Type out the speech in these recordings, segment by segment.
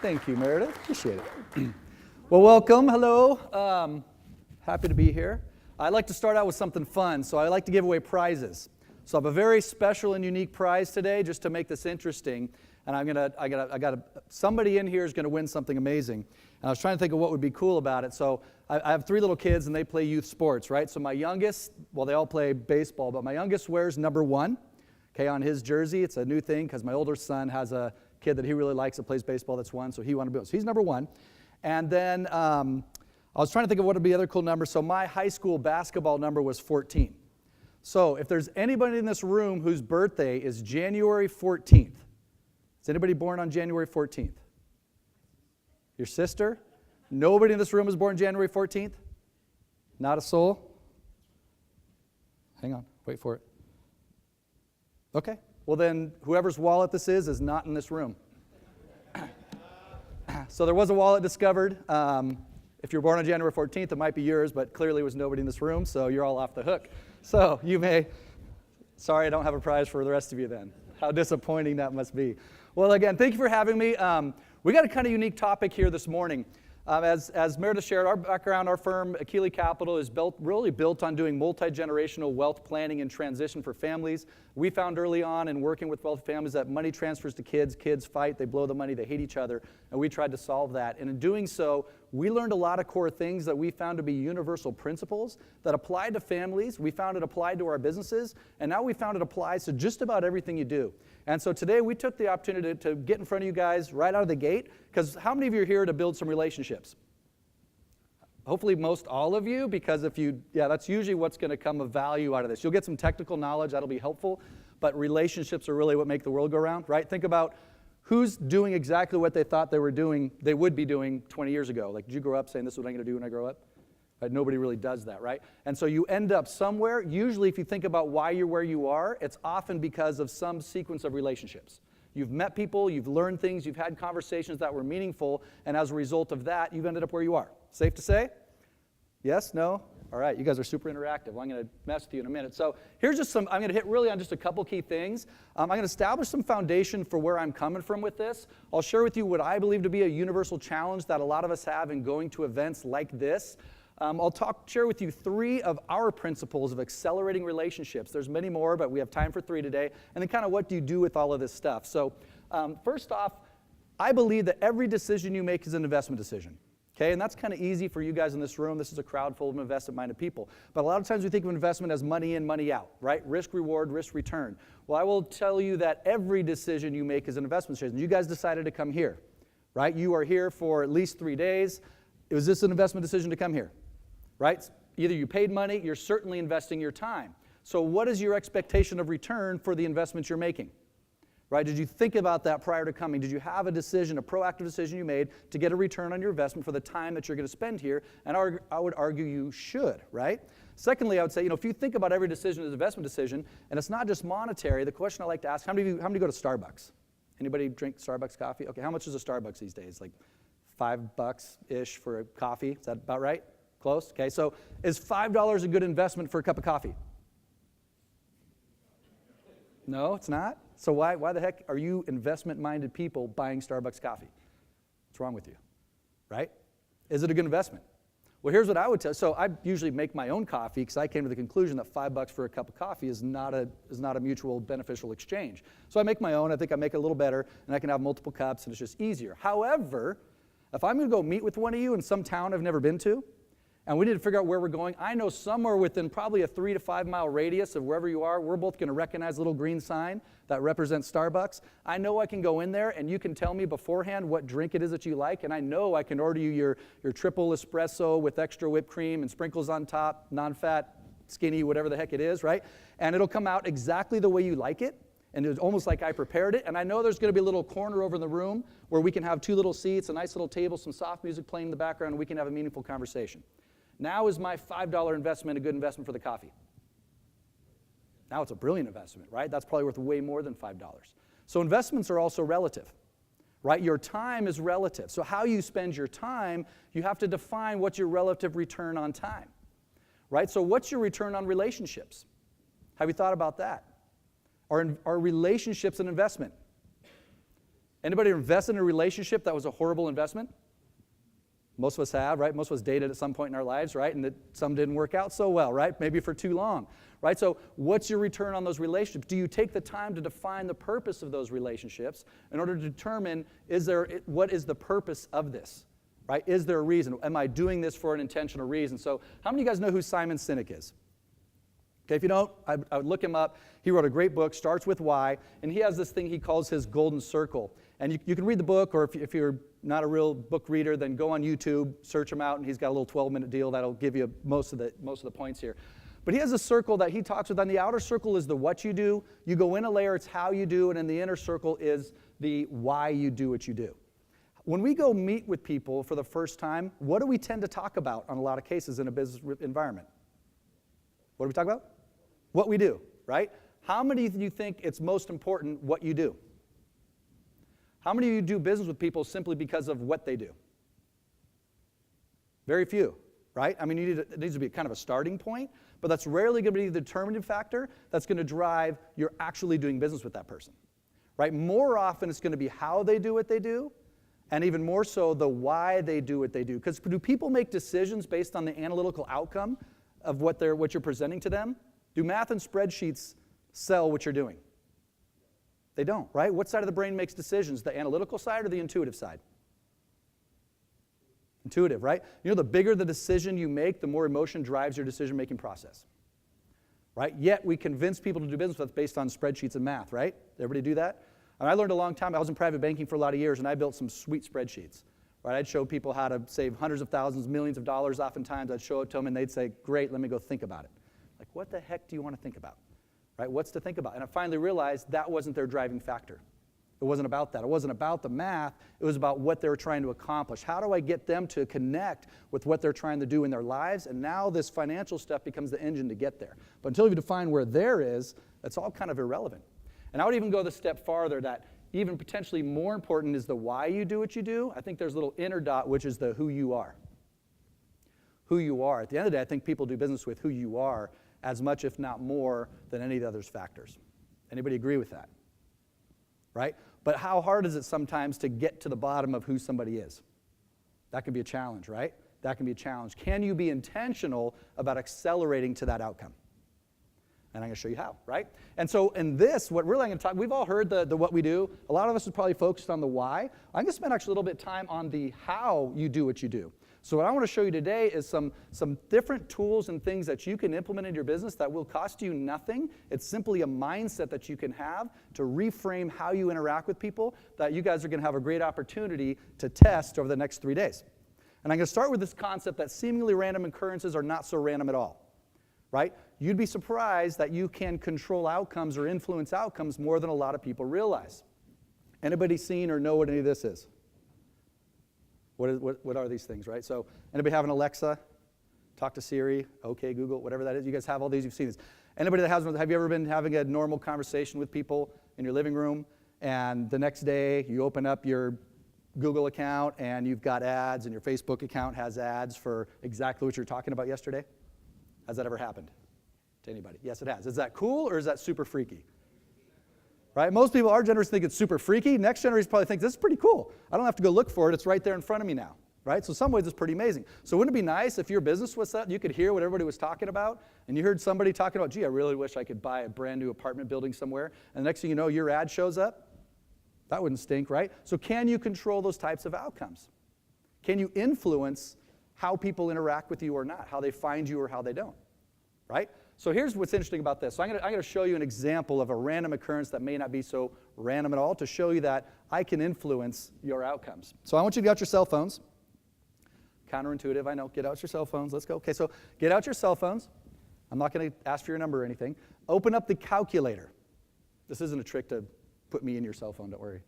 Thank you, Meredith. Appreciate it. Well, welcome. Hello. Happy to be here. I'd like to start out with something fun, so I like to give away prizes. So I have a very special and unique prize today, just to make this interesting. And somebody in here is gonna win something amazing. And I was trying to think of what would be cool about it. So I have 3 little kids, and they play youth sports, right? So my youngest, well, they all play baseball, but my youngest wears number 1. Okay, on his jersey. It's a new thing because my older son has a kid that he really likes that plays baseball that's 1, so he wanted to be. So he's number 1. And then I was trying to think of what would be other cool numbers. So my high school basketball number was 14. So if there's anybody in this room whose birthday is January 14th, is anybody born on January 14th? Your sister? Nobody in this room is born January 14th? Not a soul? Hang on, wait for it. Okay, well then whoever's wallet this is not in this room. So there was a wallet discovered. If you're born on January 14th, it might be yours, but clearly was nobody in this room, so you're all off the hook. So you may, sorry I don't have a prize for the rest of you then. How disappointing that must be. Well, again, thank you for having me. We got a kind of unique topic here this morning. As Meredith shared, our background, our firm, Akili Capital, is really built on doing multi-generational wealth planning and transition for families. We found early on in working with wealthy families that money transfers to kids, kids fight, they blow the money, they hate each other, and we tried to solve that. And in doing so, we learned a lot of core things that we found to be universal principles that applied to families. We found it applied to our businesses, and now we found it applies to just about everything you do. And so today we took the opportunity to get in front of you guys right out of the gate, because how many of you are here to build some relationships? Hopefully most all of you, because that's usually what's going to come of value out of this. You'll get some technical knowledge, that'll be helpful, but relationships are really what make the world go round, right? Think about who's doing exactly what they thought they would be doing 20 years ago. Like, did you grow up saying, this is what I'm going to do when I grow up? Right? Nobody really does that, right? And so you end up somewhere. Usually if you think about why you're where you are, it's often because of some sequence of relationships. You've met people, you've learned things, you've had conversations that were meaningful, and as a result of that, you've ended up where you are. Safe to say? Yes? No? All right, you guys are super interactive. Well, I'm going to mess with you in a minute. So here's just I'm going to hit really on just a couple key things. I'm going to establish some foundation for where I'm coming from with this. I'll share with you what I believe to be a universal challenge that a lot of us have in going to events like this. I'll share with you 3 of our principles of accelerating relationships. There's many more, but we have time for 3 today. And then kind of what do you do with all of this stuff? So first off, I believe that every decision you make is an investment decision. Okay, and that's kind of easy for you guys in this room. This is a crowd full of investment-minded people. But a lot of times we think of investment as money in, money out, right? Risk, reward, risk, return. Well, I will tell you that every decision you make is an investment decision. You guys decided to come here, right? You are here for at least 3 days. Was this an investment decision to come here, right? Either you paid money, you're certainly investing your time. So what is your expectation of return for the investments you're making? Right? Did you think about that prior to coming? Did you have a decision, a proactive decision you made to get a return on your investment for the time that you're going to spend here? And I would argue you should, right? Secondly, I would say, if you think about every decision as an investment decision, and it's not just monetary, the question I like to ask, how many go to Starbucks? Anybody drink Starbucks coffee? Okay, how much is a Starbucks these days? Like $5-ish for a coffee? Is that about right? Close? Okay, so is $5 a good investment for a cup of coffee? No, it's not. So why the heck are you investment-minded people buying Starbucks coffee? What's wrong with you, right? Is it a good investment? Well, here's what I would tell you. So I usually make my own coffee because I came to the conclusion that $5 for a cup of coffee is not a mutual beneficial exchange. So I make my own. I think I make it a little better, and I can have multiple cups, and it's just easier. However, if I'm going to go meet with one of you in some town I've never been to, and we need to figure out where we're going, I know somewhere within probably a 3 to 5 mile radius of wherever you are, we're both going to recognize a little green sign that represents Starbucks. I know I can go in there and you can tell me beforehand what drink it is that you like, and I know I can order you your triple espresso with extra whipped cream and sprinkles on top, non-fat, skinny, whatever the heck it is, right? And it'll come out exactly the way you like it, and it's almost like I prepared it. And I know there's going to be a little corner over in the room where we can have 2 little seats, a nice little table, some soft music playing in the background, and we can have a meaningful conversation. Now is my $5 investment a good investment for the coffee? Now it's a brilliant investment, right? That's probably worth way more than $5. So investments are also relative, right? Your time is relative. So how you spend your time, you have to define what's your relative return on time, right? So what's your return on relationships? Have you thought about that? Are relationships an investment? Anybody invested in a relationship that was a horrible investment? Most of us have, right? Most of us dated at some point in our lives, right? And some didn't work out so well, right? Maybe for too long, right? So what's your return on those relationships? Do you take the time to define the purpose of those relationships in order to determine what is the purpose of this, right? Is there a reason? Am I doing this for an intentional reason? So how many of you guys know who Simon Sinek is? Okay, if you don't, I would look him up. He wrote a great book, Starts With Why, and he has this thing he calls his golden circle. And you can read the book, or if you're not a real book reader, then go on YouTube, search him out, and he's got a little 12-minute deal that'll give you most of the points here. But he has a circle that he talks with. On the outer circle is the what you do. You go in a layer, it's how you do, and in the inner circle is the why you do what you do. When we go meet with people for the first time, what do we tend to talk about on a lot of cases in a business environment? What do we talk about? What we do, right? How many of you think it's most important what you do? How many of you do business with people simply because of what they do? Very few, right? I mean, it needs to be kind of a starting point, but that's rarely going to be the determinative factor that's going to drive you're actually doing business with that person, right? More often it's going to be how they do what they do, and even more so the why they do what they do. Because do people make decisions based on the analytical outcome of what you're presenting to them? Do math and spreadsheets sell what you're doing? They don't, right? What side of the brain makes decisions, the analytical side or the intuitive side? Intuitive, right? You know, the bigger the decision you make, the more emotion drives your decision-making process, right? Yet we convince people to do business with us based on spreadsheets and math, right? Everybody do that? And I learned a long time. I was in private banking for a lot of years, and I built some sweet spreadsheets, right? I'd show people how to save hundreds of thousands, millions of dollars oftentimes. I'd show it to them, and they'd say, great, let me go think about it. Like, what the heck do you want to think about? Right? What's to think about? And I finally realized that wasn't their driving factor. It wasn't about that. It wasn't about the math. It was about what they were trying to accomplish. How do I get them to connect with what they're trying to do in their lives? And now this financial stuff becomes the engine to get there. But until you define where there is, that's all kind of irrelevant. And I would even go the step farther that even potentially more important is the why you do what you do. I think there's a little inner dot, which is the who you are. Who you are. At the end of the day, I think people do business with who you are as much, if not more, than any of the other factors. Anybody agree with that? Right? But how hard is it sometimes to get to the bottom of who somebody is? That can be a challenge, right? That can be a challenge. Can you be intentional about accelerating to that outcome? And I'm going to show you how, right? And so in this, what really I'm going to talk, we've all heard the what we do. A lot of us are probably focused on the why. I'm going to spend actually a little bit of time on the how you do what you do. So what I want to show you today is some different tools and things that you can implement in your business that will cost you nothing. It's simply a mindset that you can have to reframe how you interact with people that you guys are going to have a great opportunity to test over the next 3 days. And I'm going to start with this concept that seemingly random occurrences are not so random at all, right? You'd be surprised that you can control outcomes or influence outcomes more than a lot of people realize. Anybody seen or know what any of this is? What are these things, right? So anybody have an Alexa? Talk to Siri, OK Google, whatever that is. You guys have all these, you've seen these. Anybody that has one, have you ever been having a normal conversation with people in your living room, and the next day you open up your Google account and you've got ads, and your Facebook account has ads for exactly what you were talking about yesterday? Has that ever happened to anybody? Yes, it has. Is that cool or is that super freaky? Right? Most people, our generation, think it's super freaky. Next generation probably thinks this is pretty cool. I don't have to go look for it. It's right there in front of me now. Right? So in some ways it's pretty amazing. So wouldn't it be nice if your business was that you could hear what everybody was talking about, and you heard somebody talking about, gee, I really wish I could buy a brand new apartment building somewhere, and the next thing you know, your ad shows up? That wouldn't stink, right? So can you control those types of outcomes? Can you influence how people interact with you or not, how they find you or how they don't? Right? So here's what's interesting about this. So I'm going to show you an example of a random occurrence that may not be so random at all to show you that I can influence your outcomes. So I want you to get out your cell phones. Counterintuitive, I know. Get out your cell phones. Let's go. Okay, so get out your cell phones. I'm not going to ask for your number or anything. Open up the calculator. This isn't a trick to put me in your cell phone, don't worry.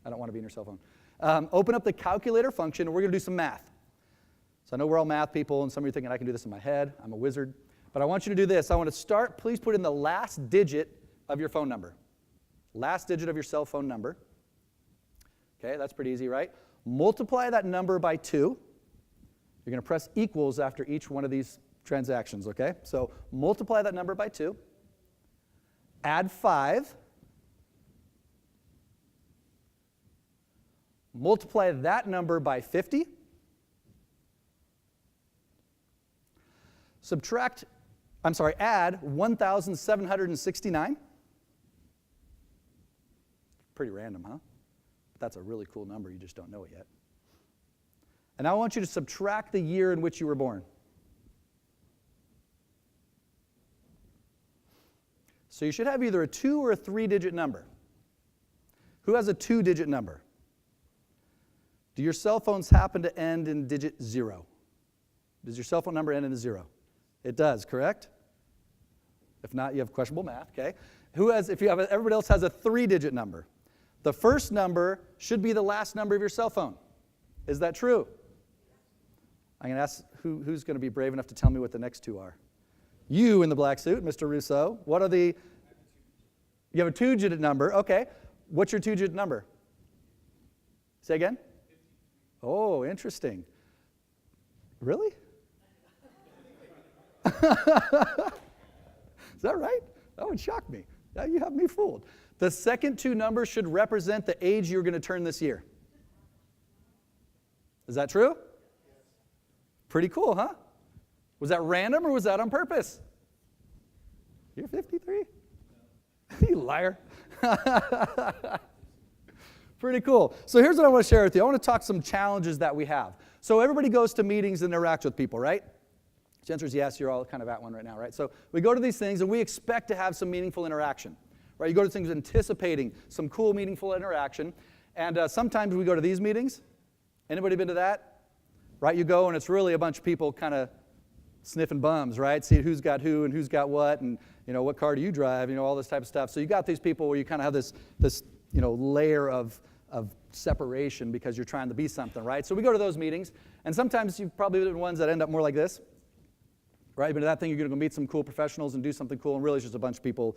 I don't want to be in your cell phone. Open up the calculator function, and we're going to do some math. So I know we're all math people, and some of you are thinking I can do this in my head. I'm a wizard. But I want you to do this. I want to start, please put in the last digit of your phone number. Last digit of your cell phone number. Okay, that's pretty easy, right? Multiply that number by 2. You're going to press equals after each one of these transactions, okay? So multiply that number by 2. Add 5. multiply that number by 50, add 1,769. Pretty random, huh? But that's a really cool number, you just don't know it yet. And I want you to subtract the year in which you were born. So you should have either a 2 or a 3-digit number. Who has a 2-digit number? Do your cell phones happen to end in digit 0? Does your cell phone number end in a 0? It does, correct? If not, you have questionable math, okay? Everybody else has a 3-digit number. The first number should be the last number of your cell phone. Is that true? I'm going to ask who's going to be brave enough to tell me what the next two are. You in the black suit, Mr. Rousseau. You have a 2-digit number, okay. What's your 2-digit number? Say again? Oh, interesting. Really? Is that right? That would shock me. Now you have me fooled. The second 2 numbers should represent the age you're going to turn this year. Is that true? Pretty cool, huh? Was that random or was that on purpose? You're 53? You liar. Pretty cool. So here's what I want to share with you. I want to talk some challenges that we have. So everybody goes to meetings and interacts with people, right? The answer is yes. You're all kind of at one right now, right? So we go to these things and we expect to have some meaningful interaction, right? You go to things anticipating some cool, meaningful interaction. And sometimes we go to these meetings. Anybody been to that? Right? You go and it's really a bunch of people kind of sniffing bums, right? See who's got who and who's got what, and what car do you drive, all this type of stuff. So you got these people where you kind of have this layer of separation because you're trying to be something, right? So we go to those meetings, and sometimes you've probably been the ones that end up more like this, right? But that thing, you're going to go meet some cool professionals and do something cool, and really it's just a bunch of people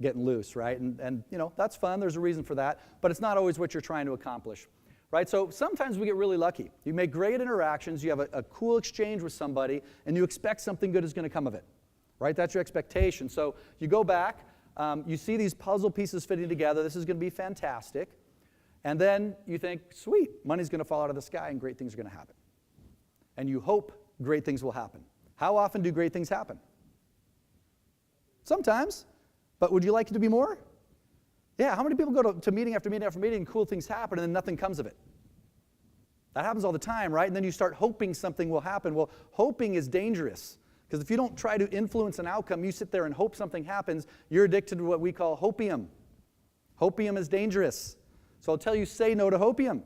getting loose, right? And that's fun. There's a reason for that, but it's not always what you're trying to accomplish. Right? So sometimes we get really lucky. You make great interactions, you have a cool exchange with somebody, and you expect something good is going to come of it. Right? That's your expectation. So you go back, you see these puzzle pieces fitting together, this is going to be fantastic, and then you think, sweet, money's going to fall out of the sky and great things are going to happen. And you hope great things will happen. How often do great things happen? Sometimes. But would you like it to be more? Yeah, how many people go to meeting after meeting after meeting and cool things happen and then nothing comes of it? That happens all the time, right? And then you start hoping something will happen. Well, hoping is dangerous because if you don't try to influence an outcome, you sit there and hope something happens, you're addicted to what we call hopium. Hopium is dangerous. So I'll tell you, say no to hopium.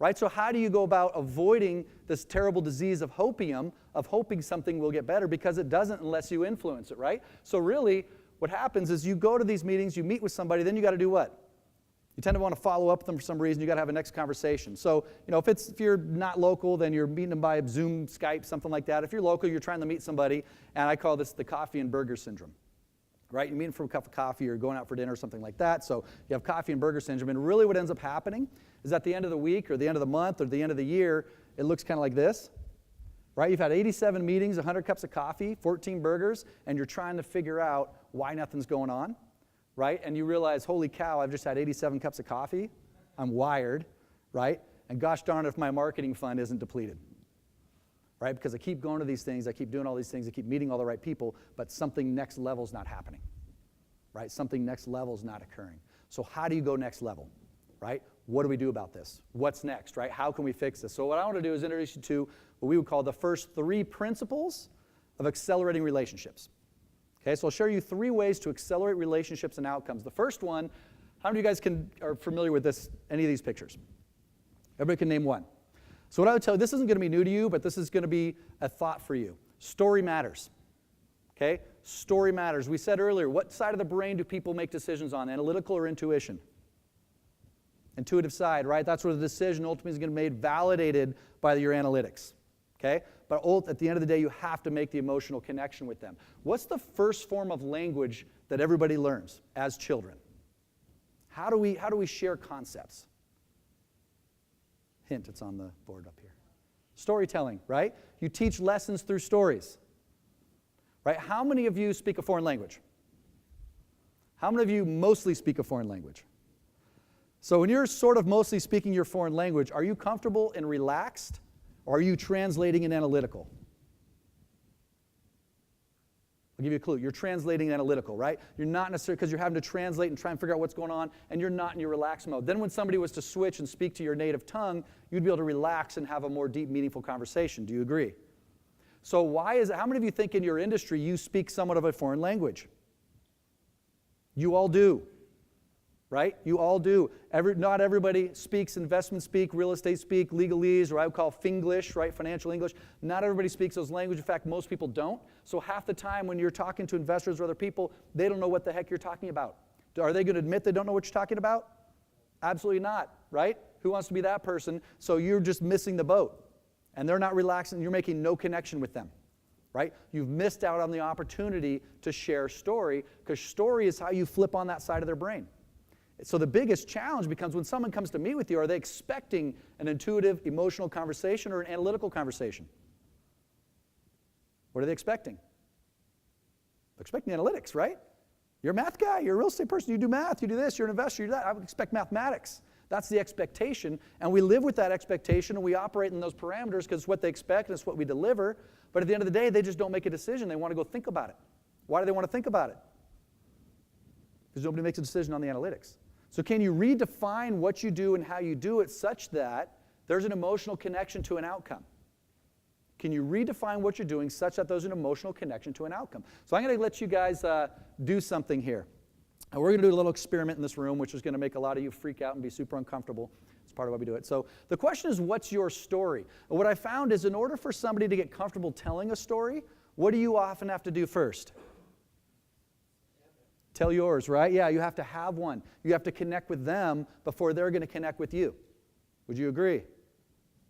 Right? So how do you go about avoiding this terrible disease of hopium, of hoping something will get better? Because it doesn't unless you influence it, right? So really, what happens is you go to these meetings, you meet with somebody, then you got to do what? You tend to want to follow up with them for some reason. You got to have a next conversation. So, if you're not local, then you're meeting them by Zoom, Skype, something like that. If you're local, you're trying to meet somebody, and I call this the coffee and burger syndrome. Right? You meet them for a cup of coffee or going out for dinner or something like that. So you have coffee and burger syndrome. And really what ends up happening is at the end of the week or the end of the month or the end of the year, it looks kind of like this. Right? You've had 87 meetings, 100 cups of coffee, 14 burgers, and you're trying to figure out why nothing's going on, right? And you realize, holy cow, I've just had 87 cups of coffee. I'm wired, right? And gosh darn if my marketing fund isn't depleted, right? Because I keep going to these things, I keep doing all these things, I keep meeting all the right people, but something next level's not happening, right? Something next level's not occurring. So how do you go next level, right? What do we do about this? What's next, right? How can we fix this? So what I want to do is introduce you to what we would call the first 3 principles of accelerating relationships. Okay, so I'll show you 3 ways to accelerate relationships and outcomes. The first one, how many of you guys are familiar with this? Any of these pictures? Everybody can name one. So what I would tell you, this isn't going to be new to you, but this is going to be a thought for you. Story matters. Okay, story matters. We said earlier, what side of the brain do people make decisions on, analytical or intuition? Intuitive side, right? That's where the decision ultimately is going to be made, validated by your analytics. Okay? But at the end of the day, you have to make the emotional connection with them. What's the first form of language that everybody learns as children? How do we share concepts? Hint, it's on the board up here. Storytelling, right? You teach lessons through stories. Right? How many of you speak a foreign language? How many of you mostly speak a foreign language? So when you're sort of mostly speaking your foreign language, are you comfortable and relaxed, or are you translating and analytical? I'll give you a clue. You're translating analytical, right? You're not necessarily, because you're having to translate and try and figure out what's going on, and you're not in your relaxed mode. Then when somebody was to switch and speak to your native tongue, you'd be able to relax and have a more deep, meaningful conversation. Do you agree? So why is it, how many of you think in your industry you speak somewhat of a foreign language? You all do, right? You all do. Not everybody speaks investment speak, real estate speak, legalese, or I would call Finglish, right? Financial English. Not everybody speaks those languages. In fact, most people don't. So half the time when you're talking to investors or other people, they don't know what the heck you're talking about. Are they going to admit they don't know what you're talking about? Absolutely not, right? Who wants to be that person? So you're just missing the boat. And they're not relaxing. You're making no connection with them, right? You've missed out on the opportunity to share story, because story is how you flip on that side of their brain. So the biggest challenge becomes when someone comes to meet with you, are they expecting an intuitive, emotional conversation or an analytical conversation? What are they expecting? They're expecting analytics, right? You're a math guy, you're a real estate person, you do math, you do this, you're an investor, you do that. I would expect mathematics. That's the expectation, and we live with that expectation, and we operate in those parameters because it's what they expect and it's what we deliver. But at the end of the day, they just don't make a decision. They want to go think about it. Why do they want to think about it? Because nobody makes a decision on the analytics. So can you redefine what you do and how you do it such that there's an emotional connection to an outcome? Can you redefine what you're doing such that there's an emotional connection to an outcome? So I'm going to let you guys do something here. And we're going to do a little experiment in this room, which is going to make a lot of you freak out and be super uncomfortable. It's part of why we do it. So the question is, what's your story? And what I found is in order for somebody to get comfortable telling a story, what do you often have to do first? Tell yours, right? Yeah, you have to have one. You have to connect with them before they're going to connect with you. Would you agree?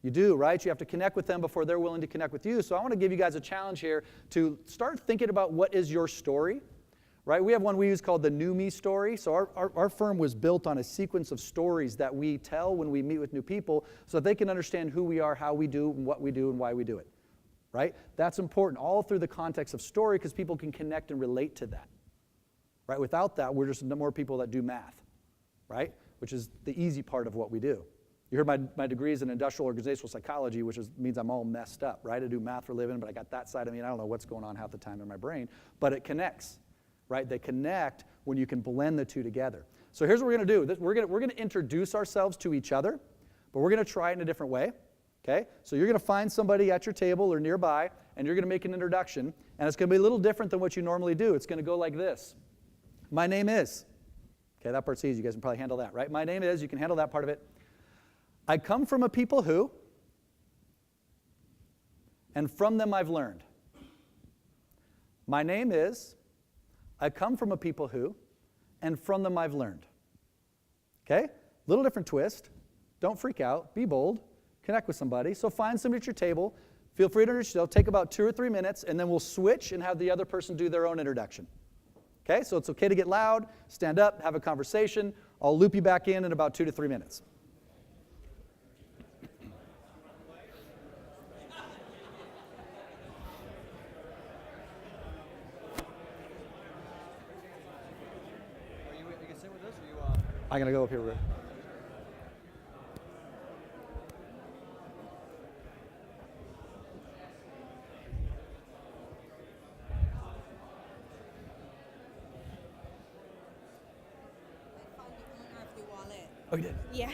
You do, right? You have to connect with them before they're willing to connect with you. So I want to give you guys a challenge here to start thinking about what is your story, right? We have one we use called the New Me story. So our firm was built on a sequence of stories that we tell when we meet with new people so that they can understand who we are, how we do, and what we do, and why we do it, right? That's important all through the context of story because people can connect and relate to that. Right? Without that, we're just more people that do math, right? Which is the easy part of what we do. You heard my degree is in industrial organizational psychology, which means I'm all messed up, right? I do math for a living, but I got that side of me, and I don't know what's going on half the time in my brain. But it connects, right? They connect when you can blend the two together. So here's what we're going to do. We're going to introduce ourselves to each other, but we're going to try it in a different way, okay? So you're going to find somebody at your table or nearby, and you're going to make an introduction, and it's going to be a little different than what you normally do. It's going to go like this. My name is. Okay, that part's easy. You guys can probably handle that, right? My name is. You can handle that part of it. I come from a people who, and from them I've learned. My name is. I come from a people who, and from them I've learned. Okay? Little different twist. Don't freak out. Be bold. Connect with somebody. So find somebody at your table. Feel free to introduce yourself. Take about 2 or 3 minutes, and then we'll switch and have the other person do their own introduction. Okay, so it's okay to get loud, stand up, have a conversation. I'll loop you back in about 2 to 3 minutes. You can sit with us, or you? I'm gonna go up here. Oh, you did? Yeah.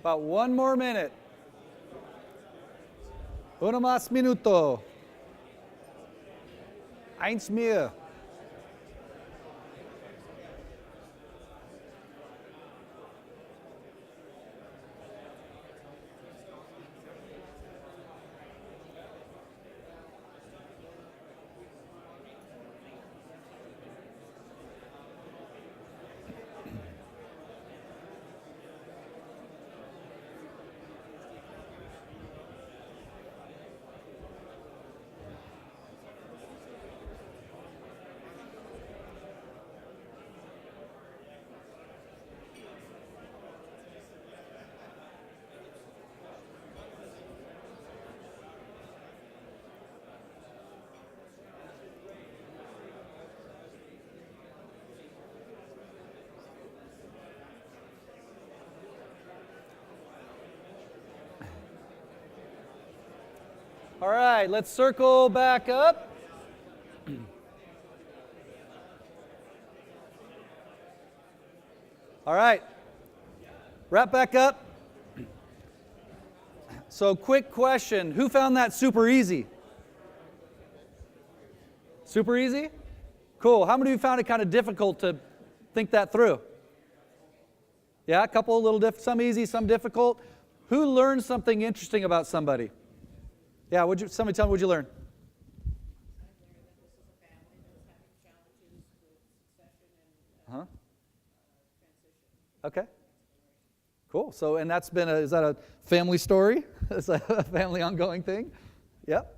About one more minute. Uno más minuto. Eins mehr. All right, let's circle back up. All right, wrap back up. So quick question, who found that super easy? Super easy? Cool, how many of you found it kind of difficult to think that through? Yeah, a couple, a little some easy, some difficult. Who learned something interesting about somebody? Yeah, somebody tell me, what'd you learn? Uh-huh. Okay. Cool. So, and that's been is that a family story? Is that a family ongoing thing? Yep.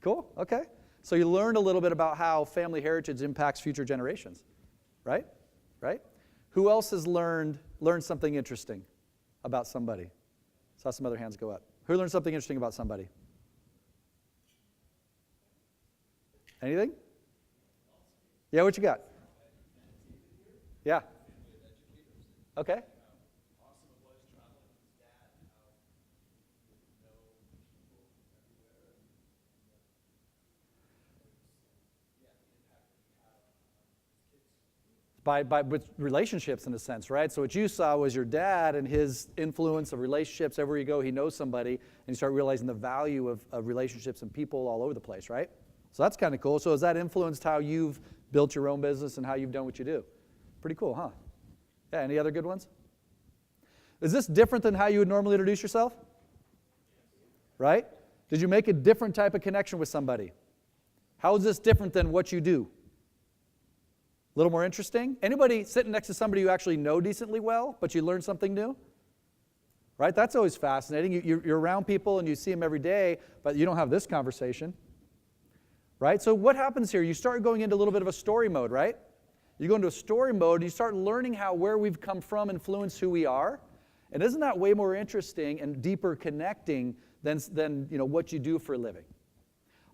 Cool. Okay. So you learned a little bit about how family heritage impacts future generations, right? Right? Who else has learned something interesting about somebody? Saw some other hands go up. Who learned something interesting about somebody? Anything? Yeah, what you got? Yeah. Okay. With relationships in a sense, right? So what you saw was your dad and his influence of relationships. Everywhere you go, he knows somebody, and you start realizing the value of relationships and people all over the place, right? So that's kind of cool. So has that influenced how you've built your own business and how you've done what you do? Pretty cool, huh? Yeah, any other good ones? Is this different than how you would normally introduce yourself? Right? Did you make a different type of connection with somebody? How is this different than what you do? A little more interesting? Anybody sitting next to somebody you actually know decently well, but you learned something new? Right? That's always fascinating. You're around people and you see them every day, but you don't have this conversation. Right? So what happens here? You start going into a little bit of a story mode, right? You go into a story mode and you start learning how where we've come from influence who we are. And isn't that way more interesting and deeper connecting than what you do for a living?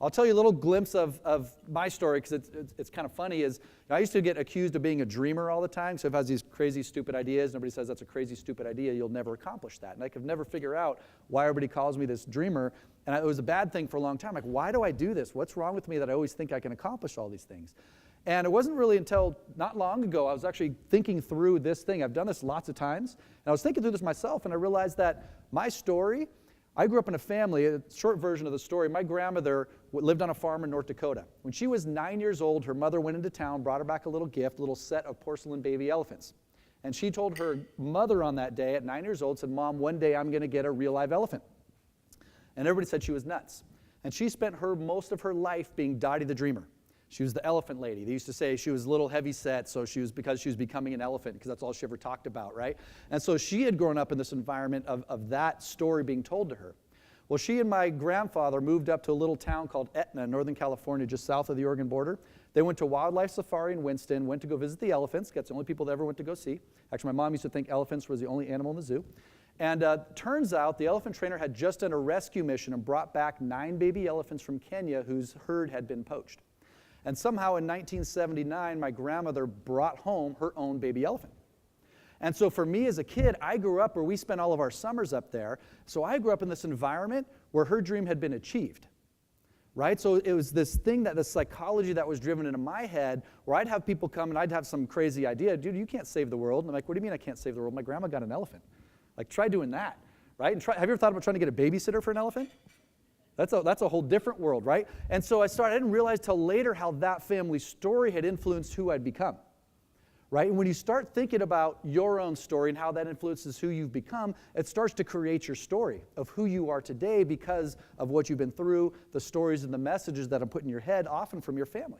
I'll tell you a little glimpse of my story because it's kind of funny. I used to get accused of being a dreamer all the time. So if I have these crazy, stupid ideas, nobody says that's a crazy, stupid idea, you'll never accomplish that. And I could never figure out why everybody calls me this dreamer. And it was a bad thing for a long time. Like, why do I do this? What's wrong with me that I always think I can accomplish all these things? And it wasn't really until not long ago I was actually thinking through this thing. I've done this lots of times. And I was thinking through this myself, and I realized that my story, I grew up in a family, a short version of the story. My grandmother lived on a farm in North Dakota. When she was 9 years old, her mother went into town, brought her back a little gift, a little set of porcelain baby elephants. And she told her mother on that day at 9 years old, said, "Mom, one day I'm going to get a real live elephant." And everybody said she was nuts. And she spent most of her life being Dottie the Dreamer. She was the elephant lady. They used to say she was a little heavy set, so because she was becoming an elephant, because that's all she ever talked about, right? And so she had grown up in this environment of that story being told to her. Well, she and my grandfather moved up to a little town called Etna, Northern California, just south of the Oregon border. They went to wildlife safari in Winston, went to go visit the elephants. That's the only people they ever went to go see. Actually, my mom used to think elephants was the only animal in the zoo. And turns out the elephant trainer had just done a rescue mission and brought back 9 baby elephants from Kenya whose herd had been poached. And somehow in 1979, my grandmother brought home her own baby elephant. And so for me as a kid, I grew up where we spent all of our summers up there. So I grew up in this environment where her dream had been achieved, right? So it was this thing, the psychology that was driven into my head where I'd have people come and I'd have some crazy idea. Dude, you can't save the world. And I'm like, what do you mean I can't save the world? My grandma got an elephant. Like, try doing that, right? And have you ever thought about trying to get a babysitter for an elephant? That's a whole different world, right? And so I didn't realize till later how that family story had influenced who I'd become. Right? And when you start thinking about your own story and how that influences who you've become, it starts to create your story of who you are today because of what you've been through, the stories and the messages that are put in your head, often from your family.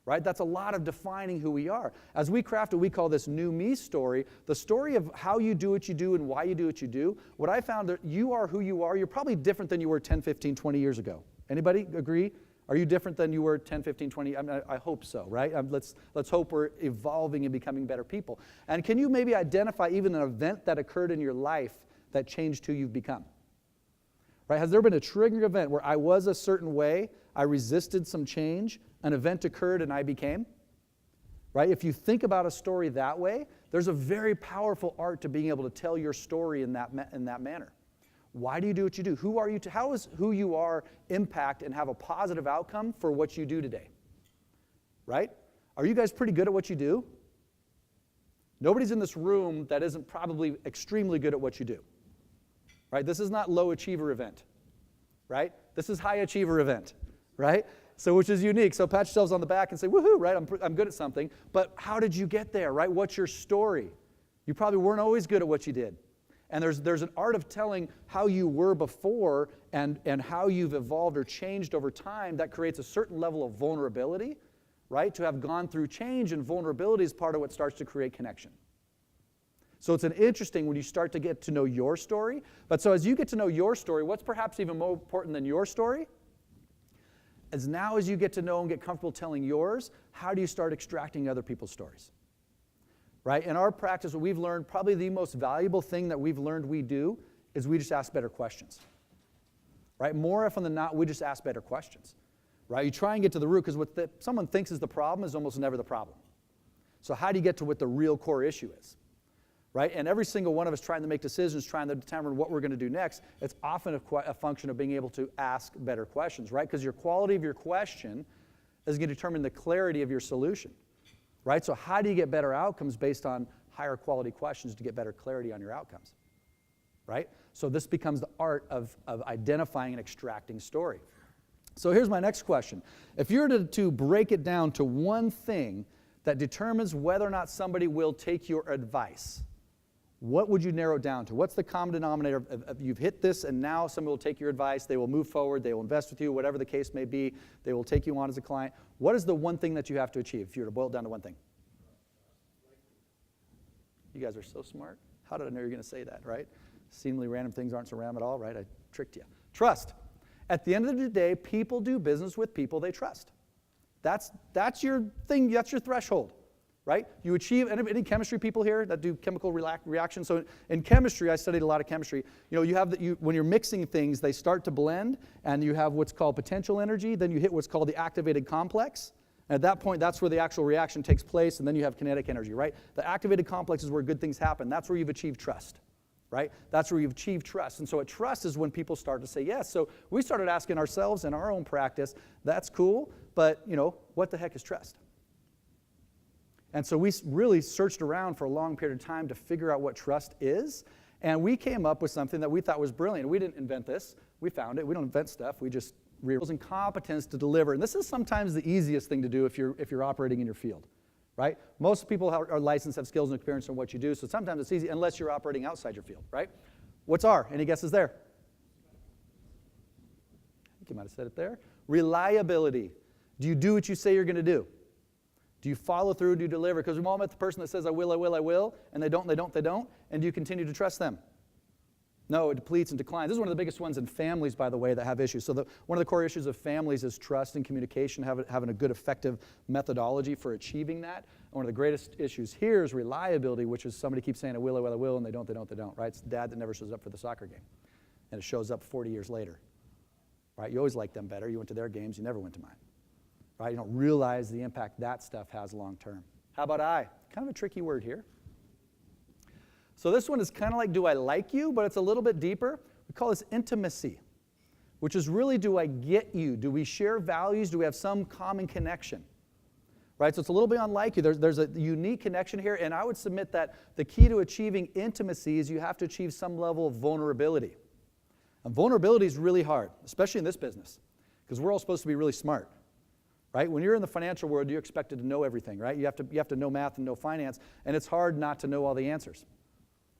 Right? That's a lot of defining who we are. As we craft what we call this new me story, the story of how you do what you do and why you do what you do, what I found that you are who you are, you're probably different than you were 10, 15, 20 years ago. Anybody agree? Are you different than you were 10, 15, 20? I hope so, right? Let's hope we're evolving and becoming better people. And can you maybe identify even an event that occurred in your life that changed who you've become? Right? Has there been a triggering event where I was a certain way, I resisted some change, an event occurred and I became? Right? If you think about a story that way, there's a very powerful art to being able to tell your story in that manner. Why do you do what you do? Who are you? How does who you are impact and have a positive outcome for what you do today? Right? Are you guys pretty good at what you do? Nobody's in this room that isn't probably extremely good at what you do. Right? This is not low achiever event. Right? This is high achiever event. Right? So which is unique. So pat yourselves on the back and say, woohoo, right? I'm good at something. But how did you get there? Right? What's your story? You probably weren't always good at what you did. And there's an art of telling how you were before and how you've evolved or changed over time that creates a certain level of vulnerability, right? To have gone through change, and vulnerability is part of what starts to create connection. So it's an interesting when you start to get to know your story. But so as you get to know your story, what's perhaps even more important than your story? As you get to know and get comfortable telling yours, how do you start extracting other people's stories? Right? In our practice, what we've learned, probably the most valuable thing that we've learned we do is we just ask better questions. Right? More often than not, we just ask better questions. Right? You try and get to the root, because what someone thinks is the problem is almost never the problem. So how do you get to what the real core issue is? Right? And every single one of us trying to make decisions, trying to determine what we're going to do next, it's often a function of being able to ask better questions, right? Because your quality of your question is going to determine the clarity of your solution. Right? So how do you get better outcomes based on higher quality questions to get better clarity on your outcomes? Right? So this becomes the art of identifying and extracting story. So here's my next question. If you were to break it down to one thing that determines whether or not somebody will take your advice, what would you narrow it down to? What's the common denominator of you've hit this and now somebody will take your advice, they will move forward, they will invest with you, whatever the case may be, they will take you on as a client. What is the one thing that you have to achieve if you were to boil it down to one thing? You guys are so smart. How did I know you were going to say that, right? Seemingly random things aren't so random at all, right? I tricked you. Trust. At the end of the day, people do business with people they trust. That's your thing, that's your threshold. Right? You achieve, any chemistry people here that do chemical reactions? So in chemistry, I studied a lot of chemistry. You know, you have when you're mixing things, they start to blend, and you have what's called potential energy, then you hit what's called the activated complex. And at that point, that's where the actual reaction takes place, and then you have kinetic energy, right? The activated complex is where good things happen. That's where you've achieved trust, right? That's where you've achieved trust. And so at trust is when people start to say yes. So we started asking ourselves in our own practice, that's cool, but, you know, what the heck is trust? And so we really searched around for a long period of time to figure out what trust is. And we came up with something that we thought was brilliant. We didn't invent this. We found it. We don't invent stuff. We just realize competence to deliver. And this is sometimes the easiest thing to do if you're operating in your field, right? Most people are licensed, have skills and experience in what you do. So sometimes it's easy unless you're operating outside your field, right? What's R? Any guesses there? I think you might have said it there. Reliability. Do you do what you say you're going to do? Do you follow through? Do you deliver? Because we've all met the person that says, I will, and they don't, and do you continue to trust them? No, it depletes and declines. This is one of the biggest ones in families, by the way, that have issues. So one of the core issues of families is trust and communication, having a good, effective methodology for achieving that. And one of the greatest issues here is reliability, which is somebody keeps saying, I will, and they don't, right? It's dad that never shows up for the soccer game, and it shows up 40 years later, right? You always liked them better. You went to their games. You never went to mine. Right? You don't realize the impact that stuff has long term. How about I? Kind of a tricky word here. So this one is kind of like, do I like you? But it's a little bit deeper. We call this intimacy, which is really, do I get you? Do we share values? Do we have some common connection? right? So it's a little bit unlike you. There's a unique connection here, and I would submit that the key to achieving intimacy is you have to achieve some level of vulnerability. And vulnerability is really hard, especially in this business, because we're all supposed to be really smart, right? When you're in the financial world, you're expected to know everything, right? You have to know math and know finance, and it's hard not to know all the answers,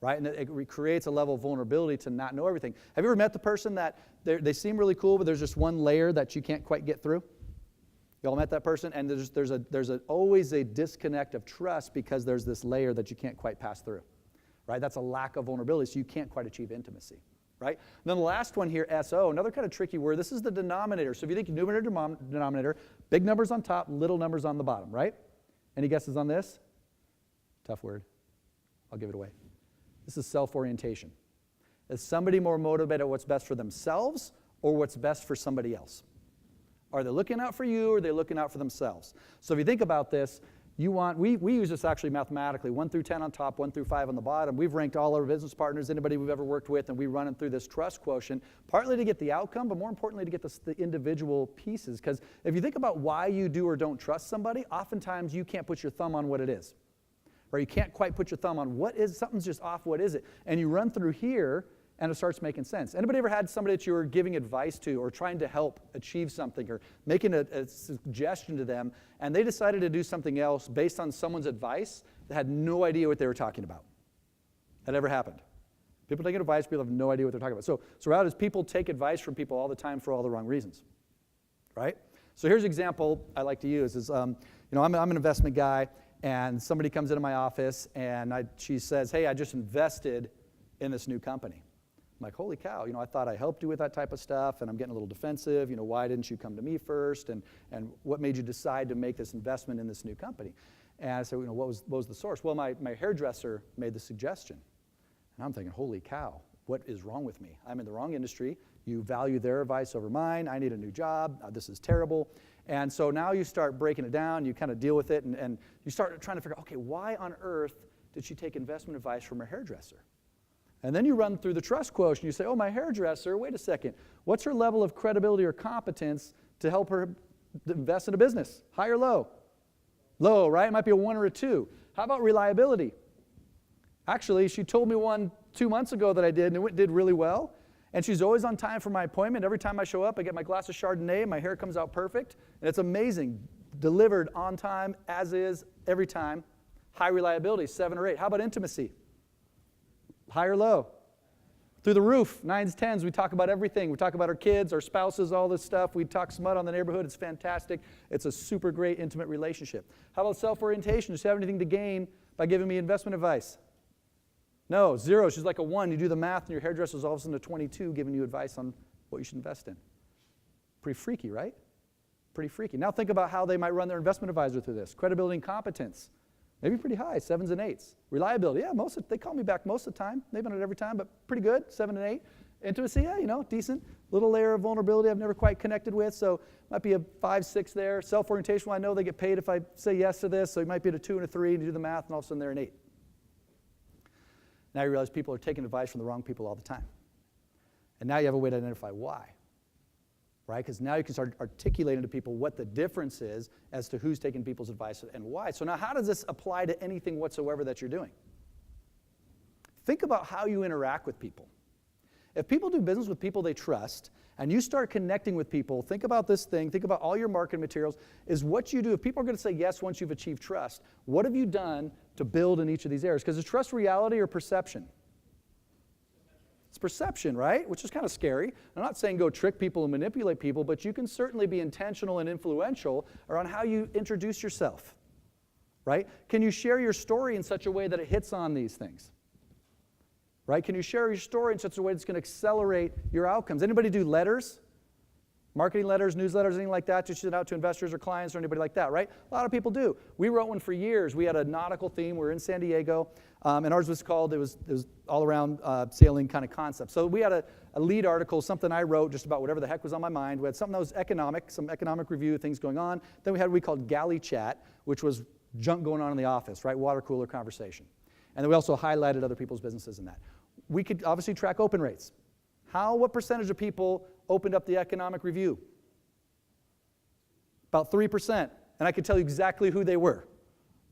right? And it creates a level of vulnerability to not know everything. Have you ever met the person that they seem really cool, but there's just one layer that you can't quite get through? You all met that person? And there's always a disconnect of trust because there's this layer that you can't quite pass through, right? That's a lack of vulnerability, so you can't quite achieve intimacy, right? And then the last one here, SO, another kind of tricky word. This is the denominator. So if you think numerator, denominator, big numbers on top, little numbers on the bottom, right? Any guesses on this? Tough word. I'll give it away. This is self-orientation. Is somebody more motivated at what's best for themselves or what's best for somebody else? Are they looking out for you or are they looking out for themselves? So if you think about this, we use this actually mathematically, 1 through 10 on top, 1 through 5 on the bottom. We've ranked all our business partners, anybody we've ever worked with, and we run them through this trust quotient, partly to get the outcome, but more importantly to get the individual pieces. Because if you think about why you do or don't trust somebody, oftentimes you can't put your thumb on what it is. Or you can't quite put your thumb on something's just off, what is it? And you run through here, and it starts making sense. Anybody ever had somebody that you were giving advice to or trying to help achieve something or making a suggestion to them, and they decided to do something else based on someone's advice that had no idea what they were talking about? That ever happened? People taking advice, people have no idea what they're talking about. So reality is people take advice from people all the time for all the wrong reasons, right? So here's an example I like to use is, I'm an investment guy, and somebody comes into my office, and she says, hey, I just invested in this new company. I'm like, holy cow, I thought I helped you with that type of stuff, and I'm getting a little defensive. Why didn't you come to me first? And what made you decide to make this investment in this new company? And I said, what was the source? Well, my hairdresser made the suggestion. And I'm thinking, holy cow, what is wrong with me? I'm in the wrong industry. You value their advice over mine. I need a new job. This is terrible. And so now you start breaking it down. You kind of deal with it, and you start trying to figure out, okay, why on earth did she take investment advice from her hairdresser? And then you run through the trust quotient. You say, oh, my hairdresser, wait a second. What's her level of credibility or competence to help her invest in a business? High or low? Low, right? It might be a 1 or a 2. How about reliability? Actually, she told me one 2 months ago that I did, and it did really well. And she's always on time for my appointment. Every time I show up, I get my glass of Chardonnay. My hair comes out perfect. And it's amazing. Delivered on time, as is, every time. High reliability, 7 or 8. How about intimacy? High or low? Through the roof, 9s, 10s. We talk about everything. We talk about our kids, our spouses, all this stuff. We talk smut on the neighborhood. It's fantastic. It's a super great, intimate relationship. How about self-orientation? Does she have anything to gain by giving me investment advice? No, 0. She's like a 1. You do the math, and your hairdresser's all of a sudden a 22 giving you advice on what you should invest in. Pretty freaky, right? Pretty freaky. Now think about how they might run their investment advisor through this. Credibility and competence. Maybe pretty high, 7s and 8s. Reliability, yeah, they call me back most of the time. Maybe not every time, but pretty good, 7 and 8. Intimacy, yeah, decent. Little layer of vulnerability I've never quite connected with, so might be a 5, 6 there. Self-orientation, well, I know they get paid if I say yes to this, so it might be at a 2 and a 3, and you do the math, and all of a sudden they're an 8. Now you realize people are taking advice from the wrong people all the time. And now you have a way to identify why. Right? Because now you can start articulating to people what the difference is as to who's taking people's advice and why. So now how does this apply to anything whatsoever that you're doing? Think about how you interact with people. If people do business with people they trust, and you start connecting with people, think about this thing, think about all your marketing materials, is what you do. If people are going to say yes once you've achieved trust, what have you done to build in each of these areas? Because is trust reality or perception? It's perception, right? Which is kind of scary. I'm not saying go trick people and manipulate people, but you can certainly be intentional and influential around how you introduce yourself, right? Can you share your story in such a way that it hits on these things? Right? Can you share your story in such a way that's going to accelerate your outcomes? Anybody do letters? Marketing letters, newsletters, anything like that to send out to investors or clients or anybody like that, right? A lot of people do. We wrote one for years. We had a nautical theme. We were in San Diego, and ours was called, it was all around sailing kind of concept. So we had a lead article, something I wrote just about whatever the heck was on my mind. We had something that was economic, some economic review, things going on. Then we had what we called galley chat, which was junk going on in the office, right? Water cooler conversation. And then we also highlighted other people's businesses in that. We could obviously track open rates. What percentage of people opened up the economic review? About 3%. And I could tell you exactly who they were,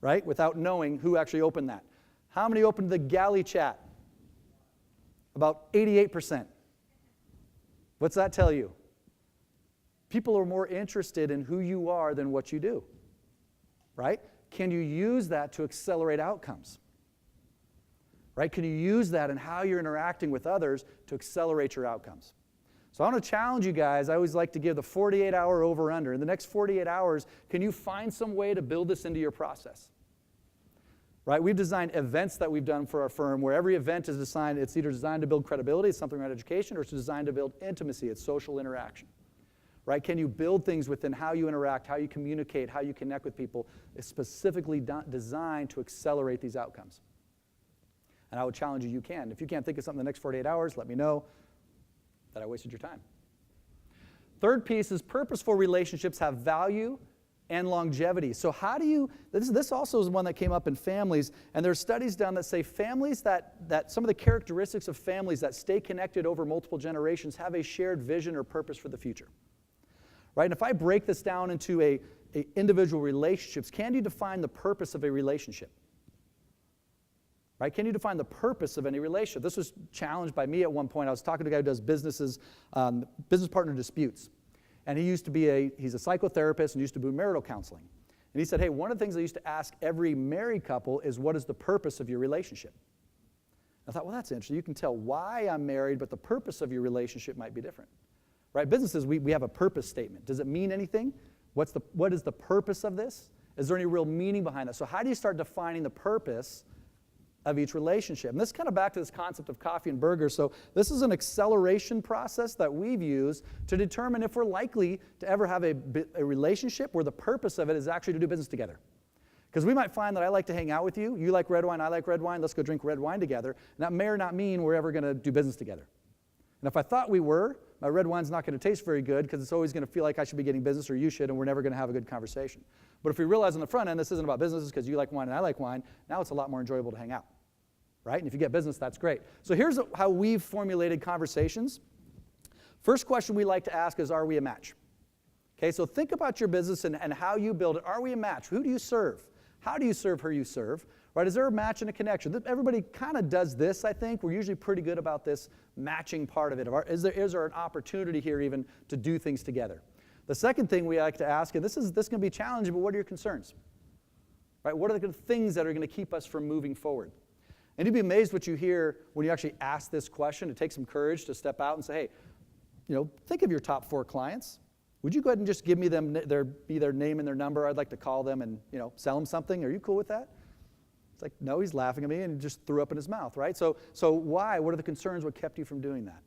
right, without knowing who actually opened that. How many opened the galley chat? About 88%. What's that tell you? People are more interested in who you are than what you do, right? Can you use that to accelerate outcomes? Right? Can you use that in how you're interacting with others to accelerate your outcomes? So I want to challenge you guys. I always like to give the 48-hour over-under. In the next 48 hours, can you find some way to build this into your process? Right? We've designed events that we've done for our firm where every event is designed, it's either designed to build credibility, it's something around education, or it's designed to build intimacy, it's social interaction. Right? Can you build things within how you interact, how you communicate, how you connect with people, is specifically designed to accelerate these outcomes? And I would challenge you, you can. If you can't think of something in the next 48 hours, let me know that I wasted your time. Third piece is purposeful relationships have value and longevity. So how do you, this also is one that came up in families, and there's studies done that say families that some of the characteristics of families that stay connected over multiple generations have a shared vision or purpose for the future. Right? And if I break this down into a individual relationships, can you define the purpose of a relationship? Right? Can you define the purpose of any relationship? This was challenged by me at one point. I was talking to a guy who does business partner disputes. And he's a psychotherapist and used to do marital counseling. And he said, hey, one of the things I used to ask every married couple is, what is the purpose of your relationship? I thought, well, that's interesting. You can tell why I'm married, but the purpose of your relationship might be different. Right? Businesses, we have a purpose statement. Does it mean anything? What is the purpose of this? Is there any real meaning behind that? So how do you start defining the purpose of each relationship? And this is kind of back to this concept of coffee and burgers. So this is an acceleration process that we've used to determine if we're likely to ever have a relationship where the purpose of it is actually to do business together. Because we might find that I like to hang out with you, you like red wine, I like red wine, let's go drink red wine together. And that may or not mean we're ever going to do business together. And if I thought we were, my red wine's not going to taste very good because it's always going to feel like I should be getting business or you should, and we're never going to have a good conversation. But if we realize on the front end this isn't about businesses because you like wine and I like wine, now it's a lot more enjoyable to hang out. Right? And if you get business, that's great. So here's how we've formulated conversations. First question we like to ask is, are we a match? Okay, so think about your business and how you build it. Are we a match? Who do you serve? How do you serve who you serve? Right? Is there a match and a connection? Everybody kind of does this, I think. We're usually pretty good about this matching part of it. Is there an opportunity here even to do things together? The second thing we like to ask, and this can be challenging, but what are your concerns? Right? What are the things that are going to keep us from moving forward? And you'd be amazed what you hear when you actually ask this question. It takes some courage to step out and say, hey, think of your top 4 clients. Would you go ahead and just give me their name and their number? I'd like to call them and sell them something. Are you cool with that? It's like, no, he's laughing at me and he just threw up in his mouth, right? So why? What are the concerns? What kept you from doing that?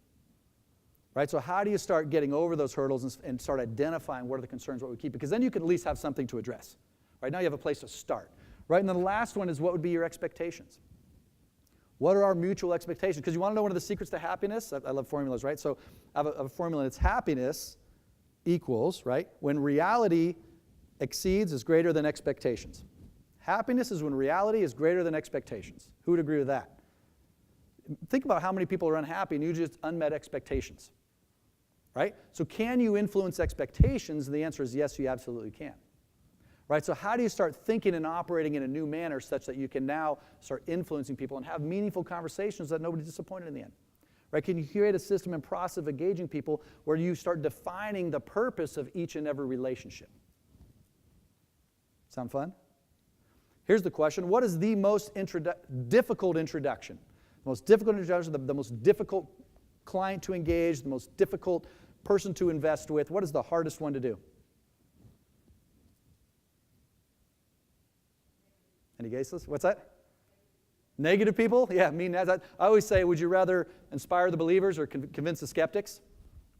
Right? So how do you start getting over those hurdles and start identifying what are the concerns, what would keep? Because then you can at least have something to address. Right? Now you have a place to start. Right? And then the last one is, what would be your expectations? What are our mutual expectations? Because you want to know one of the secrets to happiness? I love formulas, right? So I have a formula that's happiness equals, right, when reality exceeds is greater than expectations. Happiness is when reality is greater than expectations. Who would agree with that? Think about how many people are unhappy and usually it's unmet expectations, right? So can you influence expectations? And the answer is yes, you absolutely can. Right? So how do you start thinking and operating in a new manner such that you can now start influencing people and have meaningful conversations that nobody's disappointed in the end? Right? Can you create a system and process of engaging people where you start defining the purpose of each and every relationship? Sound fun? Here's the question. What is the most difficult introduction? The most difficult introduction, the most difficult client to engage, the most difficult person to invest with. What is the hardest one to do? Any guesses? What's that? Negative people? Yeah, I always say, would you rather inspire the believers or convince the skeptics?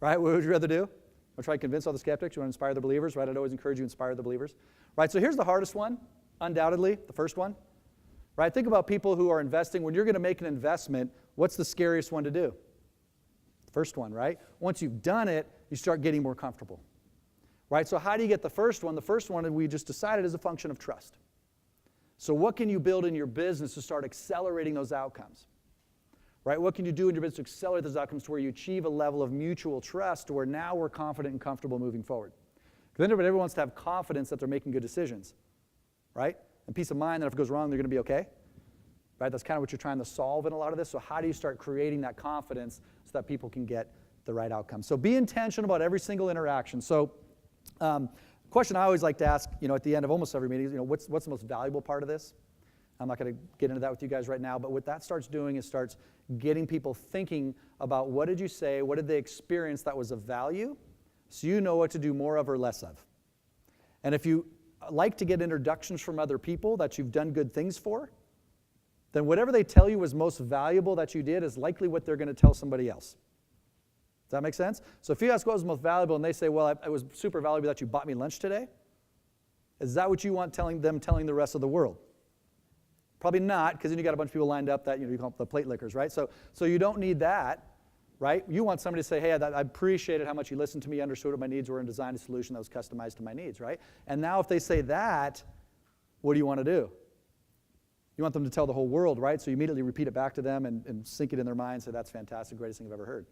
Right? What would you rather do? Or try to convince all the skeptics? You want to inspire the believers? Right? I'd always encourage you to inspire the believers. Right? So here's the hardest one, undoubtedly, the first one. Right? Think about people who are investing. When you're going to make an investment, what's the scariest one to do? The first one, right? Once you've done it, you start getting more comfortable. Right? So how do you get the first one? The first one, we just decided, is a function of trust. So what can you build in your business to start accelerating those outcomes? Right? What can you do in your business to accelerate those outcomes to where you achieve a level of mutual trust to where now we're confident and comfortable moving forward? Because everyone wants to have confidence that they're making good decisions, right? And peace of mind that if it goes wrong, they're going to be okay, right? That's kind of what you're trying to solve in a lot of this. So how do you start creating that confidence so that people can get the right outcome? So be intentional about every single interaction. So question I always like to ask, at the end of almost every meeting is, what's the most valuable part of this? I'm not going to get into that with you guys right now, but what that starts doing is starts getting people thinking about what did you say, what did they experience that was of value, so you know what to do more of or less of. And if you like to get introductions from other people that you've done good things for, then whatever they tell you was most valuable that you did is likely what they're going to tell somebody else. Does that make sense? So if you ask what was most valuable and they say, well, it was super valuable that you bought me lunch today, is that what you want telling the rest of the world? Probably not, because then you got a bunch of people lined up that you call them the plate lickers, right? So you don't need that, right? You want somebody to say, hey, I appreciated how much you listened to me, understood what my needs were, and designed a solution that was customized to my needs, right? And now if they say that, what do you want to do? You want them to tell the whole world, right? So you immediately repeat it back to them and sink it in their mind, say that's fantastic, greatest thing I've ever heard.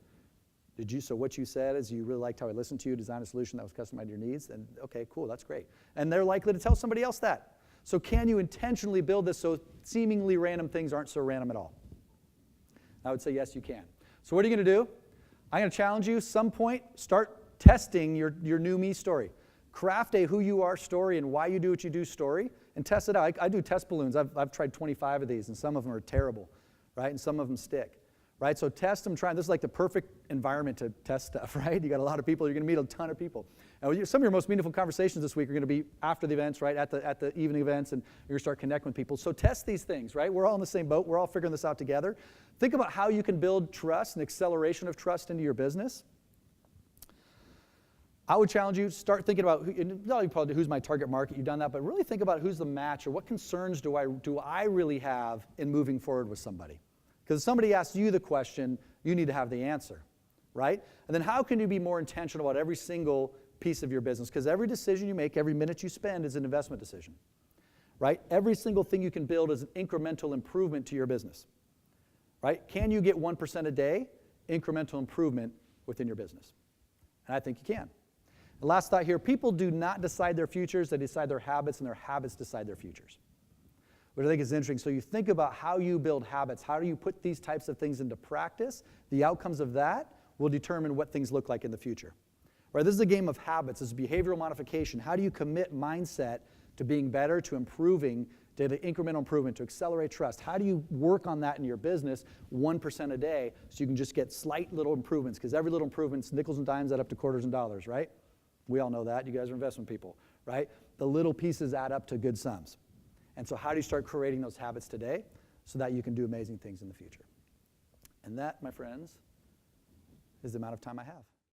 So what you said is you really liked how I listened to you, designed a solution that was customized to your needs, and okay, cool, that's great. And they're likely to tell somebody else that. So can you intentionally build this so seemingly random things aren't so random at all? I would say yes, you can. So what are you going to do? I'm going to challenge you, some point, start testing your new me story. Craft a who you are story and why you do what you do story, and test it out. I do test balloons. I've tried 25 of these, and some of them are terrible, right? And some of them stick. Right, so test them, try. This is like the perfect environment to test stuff, right? You got a lot of people. You're going to meet a ton of people. And some of your most meaningful conversations this week are going to be after the events, right? At the evening events, and you're going to start connecting with people. So test these things, right? We're all in the same boat. We're all figuring this out together. Think about how you can build trust and acceleration of trust into your business. I would challenge you, start thinking about who's my target market. You've done that, but really think about who's the match or what concerns do I really have in moving forward with somebody. Because if somebody asks you the question, you need to have the answer, right? And then how can you be more intentional about every single piece of your business? Because every decision you make, every minute you spend is an investment decision, right? Every single thing you can build is an incremental improvement to your business, right? Can you get 1% a day incremental improvement within your business? And I think you can. The last thought here, people do not decide their futures, they decide their habits, and their habits decide their futures. Which I think is interesting. So you think about how you build habits. How do you put these types of things into practice? The outcomes of that will determine what things look like in the future. Right? This is a game of habits. This is behavioral modification. How do you commit mindset to being better, to improving, to the incremental improvement, to accelerate trust? How do you work on that in your business 1% a day so you can just get slight little improvements? Because every little improvement's nickels and dimes add up to quarters and dollars, right? We all know that. You guys are investment people, right? The little pieces add up to good sums. And so how do you start creating those habits today so that you can do amazing things in the future? And that, my friends, is the amount of time I have.